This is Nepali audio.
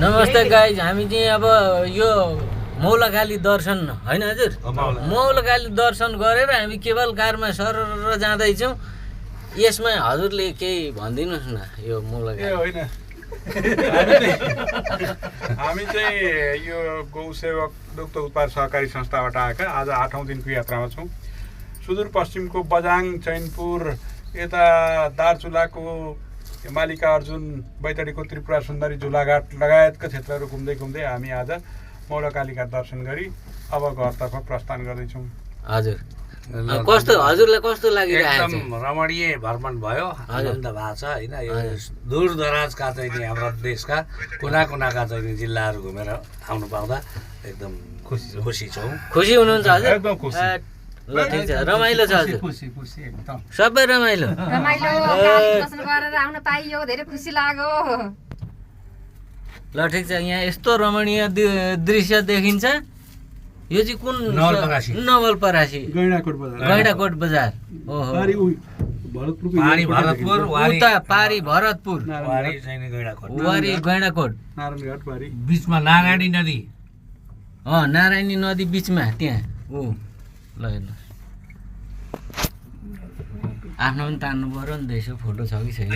नमस्ते गाइज, हामी चाहिँ अब यो मौलाकाली दर्शन होइन हजुर, मौलाकाली दर्शन गरेर हामी केवल कारमा सरर जाँदैछौँ। यसमा हजुरले केही भनिदिनुहोस् न यो मौलाकाली। होइन हामी चाहिँ यो गौसेवक दुग्ध उत्पादन सहकारी संस्थाबाट आएका आज 8औं दिनको यात्रामा छौँ। सुदूरपश्चिमको बजाङ, चैनपुर, यता दार्चुलाको मालिका अर्जुन, बैतडीको त्रिपुरा सुन्दरी, झुलाघाट लगायतका क्षेत्रहरू घुम्दै घुम्दै हामी आज मौलाकालीका दर्शन गरी अब घरतर्फ प्रस्थान गर्दैछौँ। हजुर, कस्तो हजुरलाई कस्तो लागिरहेको छ? एकदम रमणीय भ्रमण भयो, आनन्द भएको छ होइन। यो दूर दराजका चाहिँ नि हाम्रो देशका कुना कुनाका चाहिँ नि जिल्लाहरू घुमेर आउनु पाउँदा एकदम खुसी छौँ। खुसी हुनुहुन्छ हजुर? एकदम खुसी। ल ठिक छ, रमाइलो छ हजुर? खुसी एकदम सबै रमाइलो दर्शन गरेर आउन पाइयो, धेरै खुसी लाग्यो। ल ठिक छ, यहाँ यस्तो रमणीय दृश्य देखिन्छ। यो चाहिँ कुन? नवलपरासी गैँडाकोट बजार। ओहो, पारी भरतपुर, उता पारी भरतपुर, वारी चाहिँ नि गैँडाकोट, वारी गैँडाकोट, नारायणघाट बारी बिचमा नारायणी नदी। नारायणी नदी बिचमा त्यहाँ। ऊ ल हेर्नु, आफ्नो पनि तान्नु पऱ्यो नि त, यसो फोटो छ कि छैन।